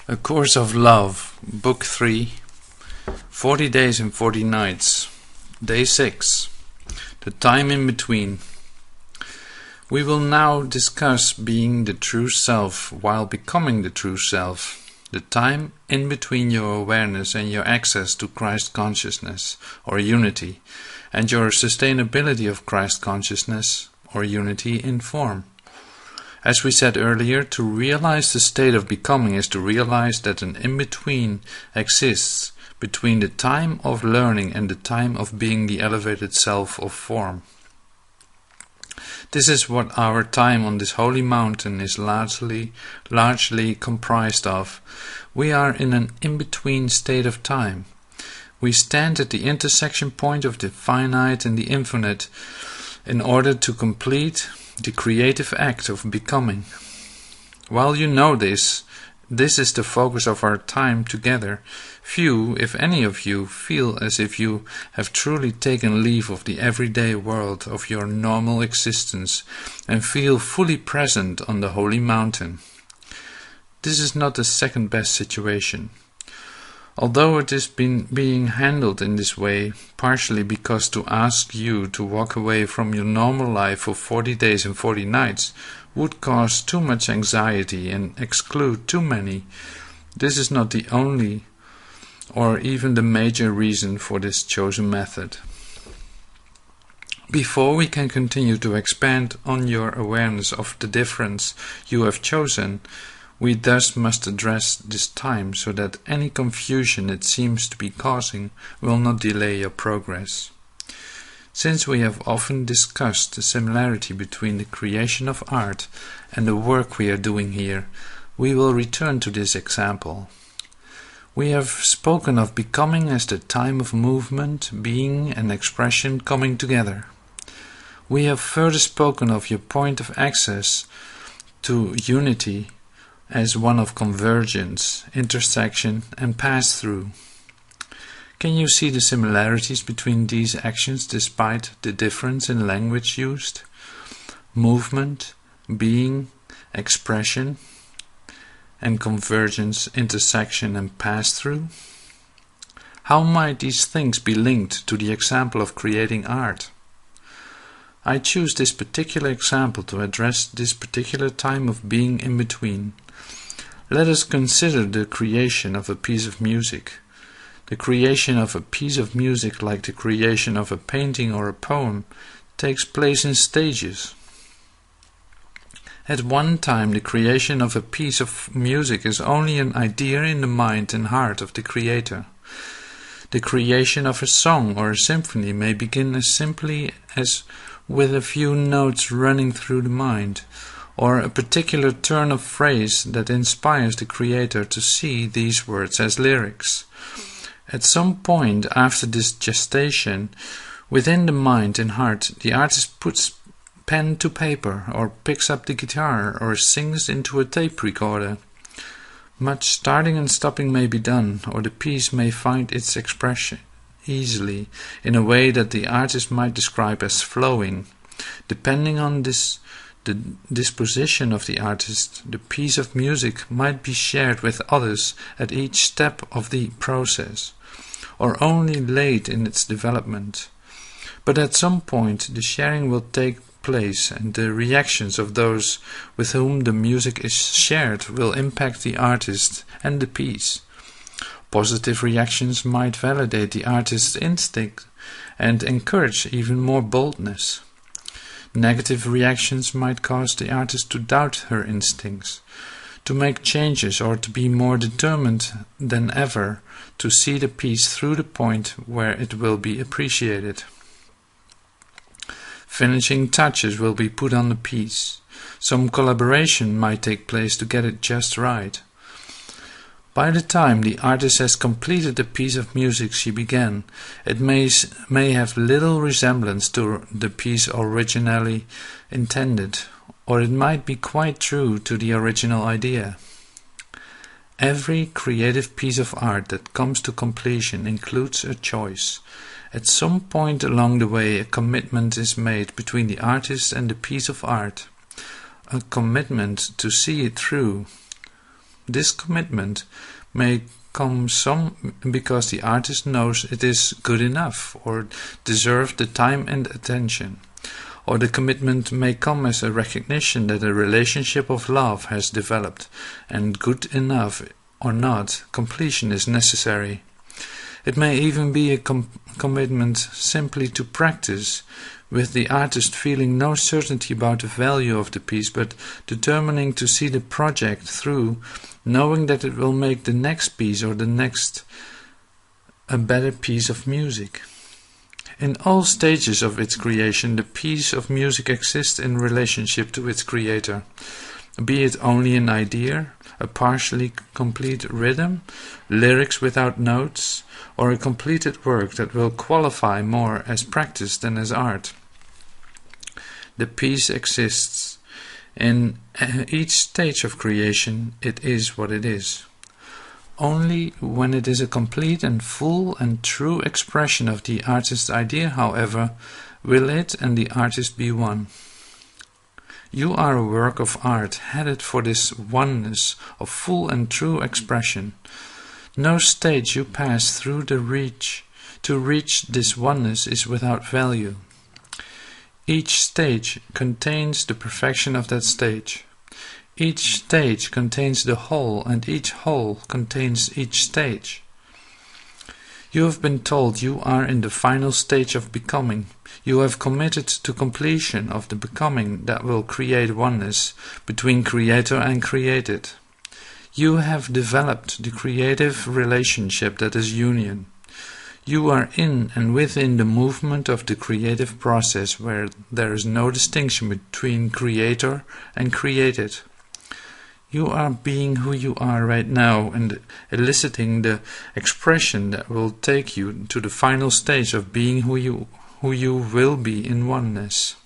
A Course of Love, Book 3, 40 Days and 40 Nights, Day 6, The Time in Between. We will now discuss being the true self while becoming the true self, the time in between your awareness and your access to Christ consciousness or unity, and your sustainability of Christ consciousness or unity in form. As we said earlier, to realize the state of becoming is to realize that an in-between exists between the time of learning and the time of being the elevated self of form. This is what our time on this holy mountain is largely comprised of. We are in an in-between state of time. We stand at the intersection point of the finite and the infinite in order to complete the creative act of becoming. While you know this is the focus of our time together, few, if any of you, feel as if you have truly taken leave of the everyday world of your normal existence and feel fully present on the holy mountain. This is not the second best situation. Although it is being handled in this way, partially because to ask you to walk away from your normal life for 40 days and 40 nights would cause too much anxiety and exclude too many, this is not the only or even the major reason for this chosen method. Before we can continue to expand on your awareness of the difference you have chosen, we thus must address this time so that any confusion it seems to be causing will not delay your progress. Since we have often discussed the similarity between the creation of art and the work we are doing here, we will return to this example. We have spoken of becoming as the time of movement, being and expression coming together. We have further spoken of your point of access to unity as one of convergence, intersection and pass-through. Can you see the similarities between these actions despite the difference in language used? Movement, being, expression, and convergence, intersection and pass-through? How might these things be linked to the example of creating art? I choose this particular example to address this particular time of being in between. Let us consider the creation of a piece of music. The creation of a piece of music, like the creation of a painting or a poem, takes place in stages. At one time, the creation of a piece of music is only an idea in the mind and heart of the creator. The creation of a song or a symphony may begin as simply as with a few notes running through the mind, or a particular turn of phrase that inspires the creator to see these words as lyrics. At some point after this gestation, within the mind and heart, the artist puts pen to paper, or picks up the guitar, or sings into a tape recorder. Much starting and stopping may be done, or the piece may find its expression easily, in a way that the artist might describe as flowing. Depending on the disposition of the artist, the piece of music might be shared with others at each step of the process, or only late in its development. But at some point the sharing will take place, and the reactions of those with whom the music is shared will impact the artist and the piece. Positive reactions might validate the artist's instinct and encourage even more boldness. Negative reactions might cause the artist to doubt her instincts, to make changes, or to be more determined than ever to see the piece through the point where it will be appreciated. Finishing touches will be put on the piece. Some collaboration might take place to get it just right. By the time the artist has completed the piece of music she began, it may have little resemblance to the piece originally intended, or it might be quite true to the original idea. Every creative piece of art that comes to completion includes a choice. At some point along the way, a commitment is made between the artist and the piece of art, a commitment to see it through. This commitment may come some because the artist knows it is good enough or deserves the time and attention. Or the commitment may come as a recognition that a relationship of love has developed, and good enough or not, completion is necessary. It may even be a commitment simply to practice, with the artist feeling no certainty about the value of the piece, but determining to see the project through, knowing that it will make the next piece or the next a better piece of music. In all stages of its creation, the piece of music exists in relationship to its creator, be it only an idea, a partially complete rhythm, lyrics without notes, or a completed work that will qualify more as practice than as art. The piece exists. In each stage of creation, it is what it is. Only when it is a complete and full and true expression of the artist's idea, however, will it and the artist be one. You are a work of art headed for this oneness of full and true expression. No stage you pass through to reach this oneness is without value. Each stage contains the perfection of that stage. Each stage contains the whole, and each whole contains each stage. You have been told you are in the final stage of becoming. You have committed to completion of the becoming that will create oneness between creator and created. You have developed the creative relationship that is union. You are in and within the movement of the creative process where there is no distinction between creator and created. You are being who you are right now and eliciting the expression that will take you to the final stage of being who you will be in oneness.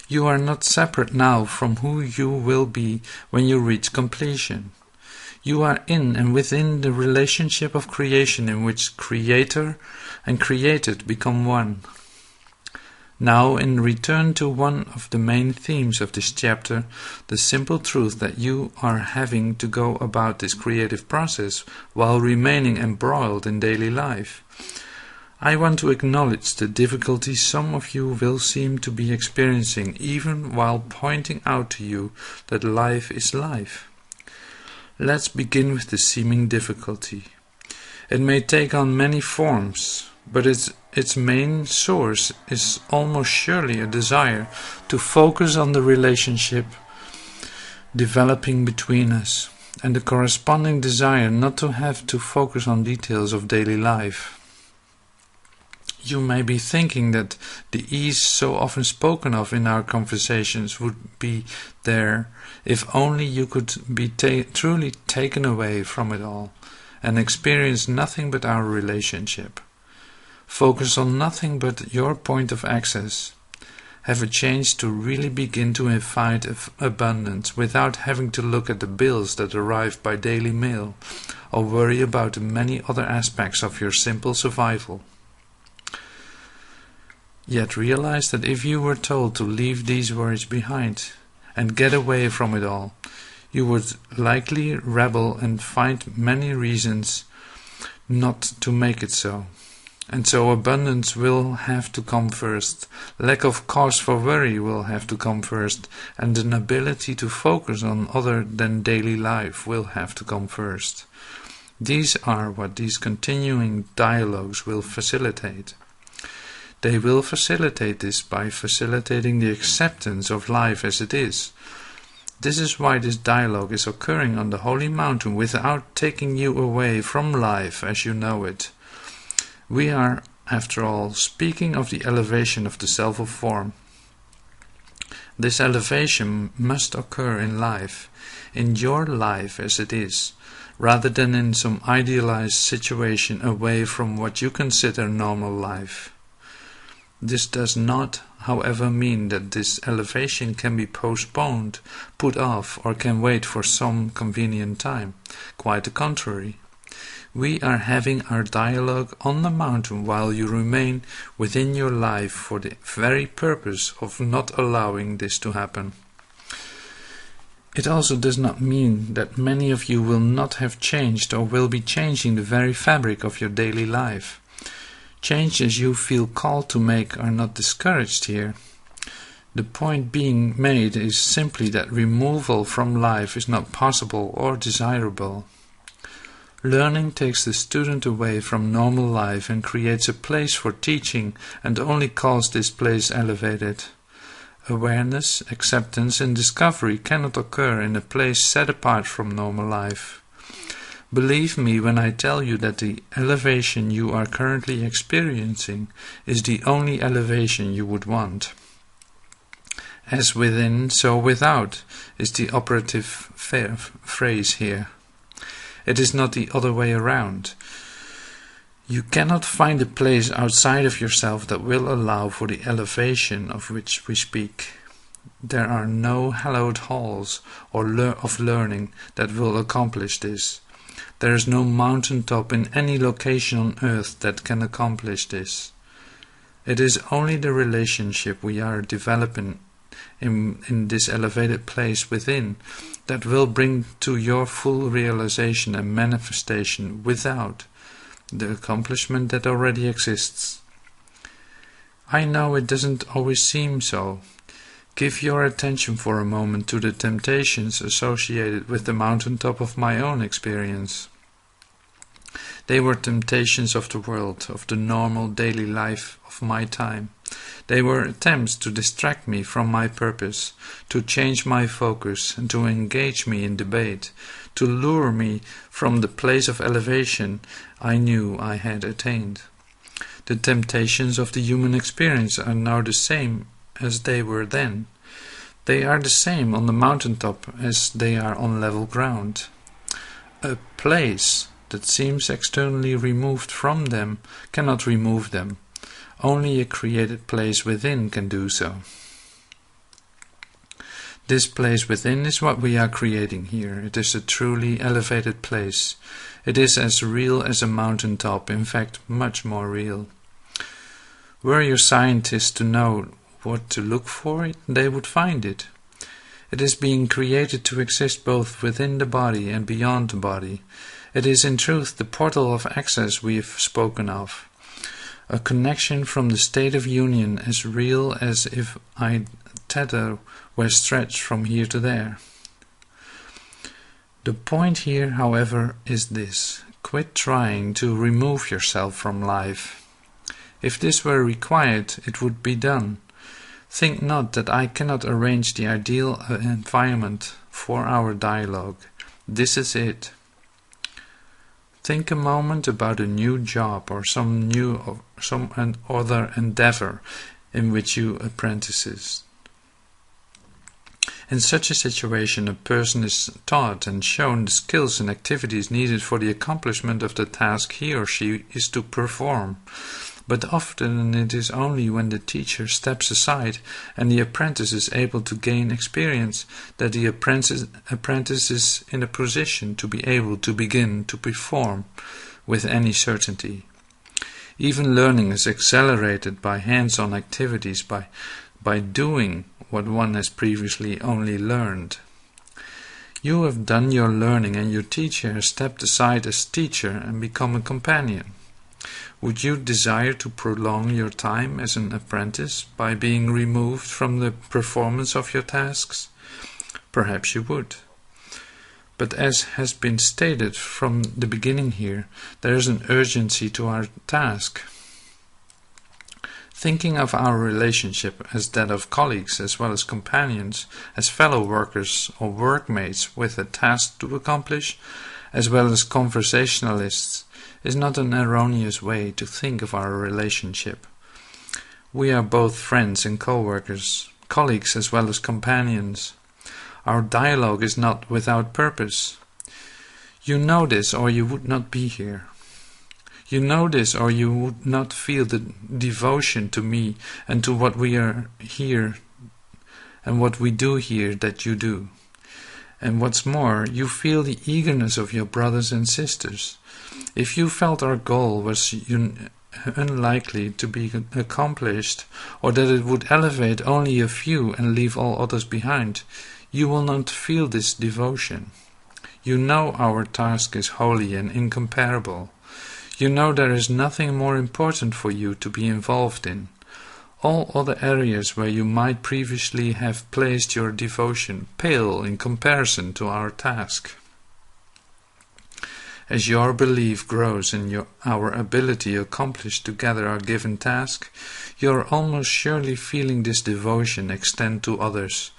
You are not separate now from who you will be when you reach completion. You are in and within the relationship of creation in which creator and created become one. Now, in return to one of the main themes of this chapter, the simple truth that you are having to go about this creative process while remaining embroiled in daily life. I want to acknowledge the difficulties some of you will seem to be experiencing, even while pointing out to you that life is life. Let's begin with the seeming difficulty. It may take on many forms, but its main source is almost surely a desire to focus on the relationship developing between us, and the corresponding desire not to have to focus on details of daily life. You may be thinking that the ease so often spoken of in our conversations would be there if only you could be truly taken away from it all and experience nothing but our relationship. Focus on nothing but your point of access. Have a chance to really begin to invite abundance without having to look at the bills that arrive by daily mail or worry about the many other aspects of your simple survival. Yet realize that if you were told to leave these worries behind and get away from it all, you would likely rebel and find many reasons not to make it so. And so abundance will have to come first, lack of cause for worry will have to come first, and an ability to focus on other than daily life will have to come first. These are what these continuing dialogues will facilitate. They will facilitate this by facilitating the acceptance of life as it is. This is why this dialogue is occurring on the holy mountain without taking you away from life as you know it. We are, after all, speaking of the elevation of the self of form. This elevation must occur in life, in your life as it is, rather than in some idealized situation away from what you consider normal life. This does not, however, mean that this elevation can be postponed, put off, or can wait for some convenient time. Quite the contrary. We are having our dialogue on the mountain while you remain within your life for the very purpose of not allowing this to happen. It also does not mean that many of you will not have changed or will be changing the very fabric of your daily life. Changes you feel called to make are not discouraged here. The point being made is simply that removal from life is not possible or desirable. Learning takes the student away from normal life and creates a place for teaching and only calls this place elevated. Awareness, acceptance and discovery cannot occur in a place set apart from normal life. Believe me when I tell you that the elevation you are currently experiencing is the only elevation you would want. As within, so without is the operative phrase here. It is not the other way around. You cannot find a place outside of yourself that will allow for the elevation of which we speak. There are no hallowed halls of learning that will accomplish this. There is no mountaintop in any location on earth that can accomplish this. It is only the relationship we are developing in this elevated place within that will bring to your full realization and manifestation without the accomplishment that already exists. I know it doesn't always seem so. Give your attention for a moment to the temptations associated with the mountaintop of my own experience. They were temptations of the world, of the normal daily life of my time. They were attempts to distract me from my purpose, to change my focus and to engage me in debate, to lure me from the place of elevation I knew I had attained. The temptations of the human experience are now the same as they were then. They are the same on the mountaintop as they are on level ground. A place that seems externally removed from them cannot remove them. Only a created place within can do so. This place within is what we are creating here. It is a truly elevated place. It is as real as a mountaintop, in fact much more real. Were your scientists to know what to look for, they would find it. It is being created to exist both within the body and beyond the body. It is in truth the portal of access we have spoken of. A connection from the state of union as real as if a tether were stretched from here to there. The point here, however, is this: quit trying to remove yourself from life. If this were required, it would be done. Think not that I cannot arrange the ideal environment for our dialogue. This is it. Think a moment about a new job or some other endeavor in which you apprentices. In such a situation, a person is taught and shown the skills and activities needed for the accomplishment of the task he or she is to perform. But often it is only when the teacher steps aside and the apprentice is able to gain experience that the apprentice is in a position to be able to begin to perform with any certainty. Even learning is accelerated by hands-on activities, by doing what one has previously only learned. You have done your learning and your teacher has stepped aside as teacher and become a companion. Would you desire to prolong your time as an apprentice by being removed from the performance of your tasks? Perhaps you would. But as has been stated from the beginning here, there is an urgency to our task. Thinking of our relationship as that of colleagues as well as companions, as fellow workers or workmates with a task to accomplish, as well as conversationalists, is not an erroneous way to think of our relationship. We are both friends and co-workers, colleagues as well as companions. Our dialogue is not without purpose. You know this or you would not be here. You know this or you would not feel the devotion to me and to what we are here and what we do here that you do. And what's more, you feel the eagerness of your brothers and sisters. If you felt our goal was unlikely to be accomplished, or that it would elevate only a few and leave all others behind, you will not feel this devotion. You know our task is holy and incomparable. You know there is nothing more important for you to be involved in. All other areas where you might previously have placed your devotion pale in comparison to our task. As your belief grows in our ability to accomplish together our given task, you are almost surely feeling this devotion extend to others,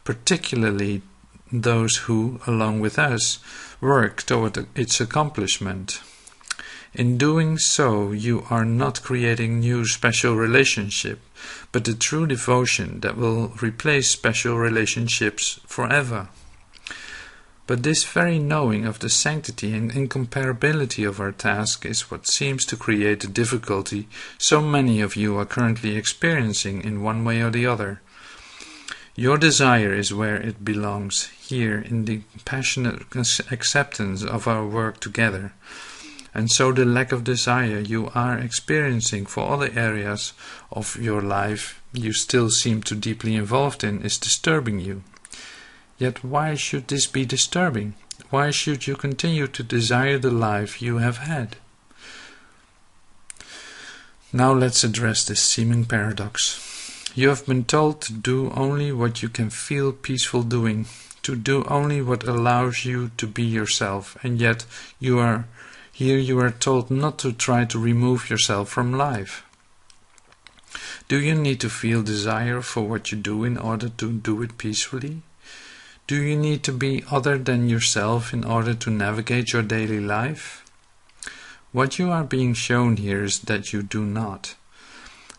particularly those who, along with us, work toward its accomplishment. In doing so, you are not creating new special relationship, but the true devotion that will replace special relationships forever. But this very knowing of the sanctity and incomparability of our task is what seems to create the difficulty so many of you are currently experiencing in one way or the other. Your desire is where it belongs, here in the passionate acceptance of our work together. And so the lack of desire you are experiencing for other areas of your life you still seem to deeply involved in is disturbing you. Yet why should this be disturbing? Why should you continue to desire the life you have had? Now let's address this seeming paradox. You have been told to do only what you can feel peaceful doing, to do only what allows you to be yourself, and yet you are told not to try to remove yourself from life. Do you need to feel desire for what you do in order to do it peacefully? Do you need to be other than yourself in order to navigate your daily life? What you are being shown here is that you do not.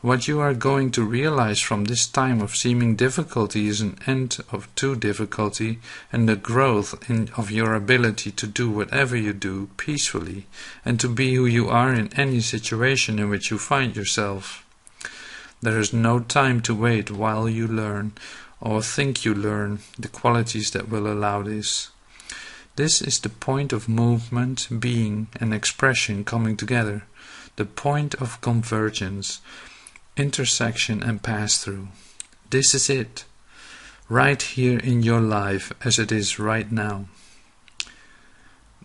What you are going to realize from this time of seeming difficulty is an end to difficulty and the growth of your ability to do whatever you do peacefully and to be who you are in any situation in which you find yourself. There is no time to wait while you learn or think you learn the qualities that will allow this. This is the point of movement, being, and expression coming together, the point of convergence, intersection and pass-through. This is it, right here in your life as it is right now.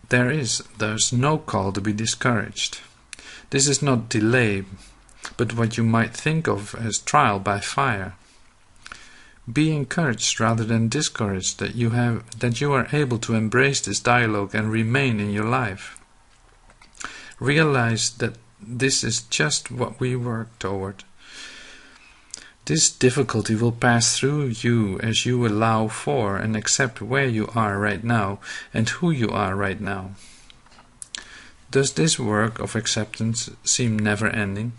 There is thus no call to be discouraged. This is not delay, but what you might think of as trial by fire. Be encouraged rather than discouraged that you are able to embrace this dialogue and remain in your life. Realize that this is just what we work toward. This difficulty will pass through you as you allow for and accept where you are right now and who you are right now. Does this work of acceptance seem never-ending?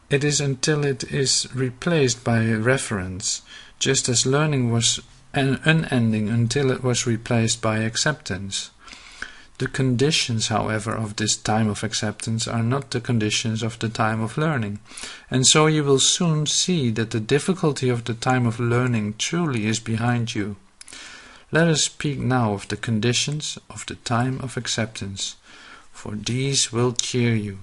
It is until it is replaced by reference, just as learning was unending until it was replaced by acceptance. The conditions, however, of this time of acceptance are not the conditions of the time of learning, and so you will soon see that the difficulty of the time of learning truly is behind you. Let us speak now of the conditions of the time of acceptance, for these will cheer you.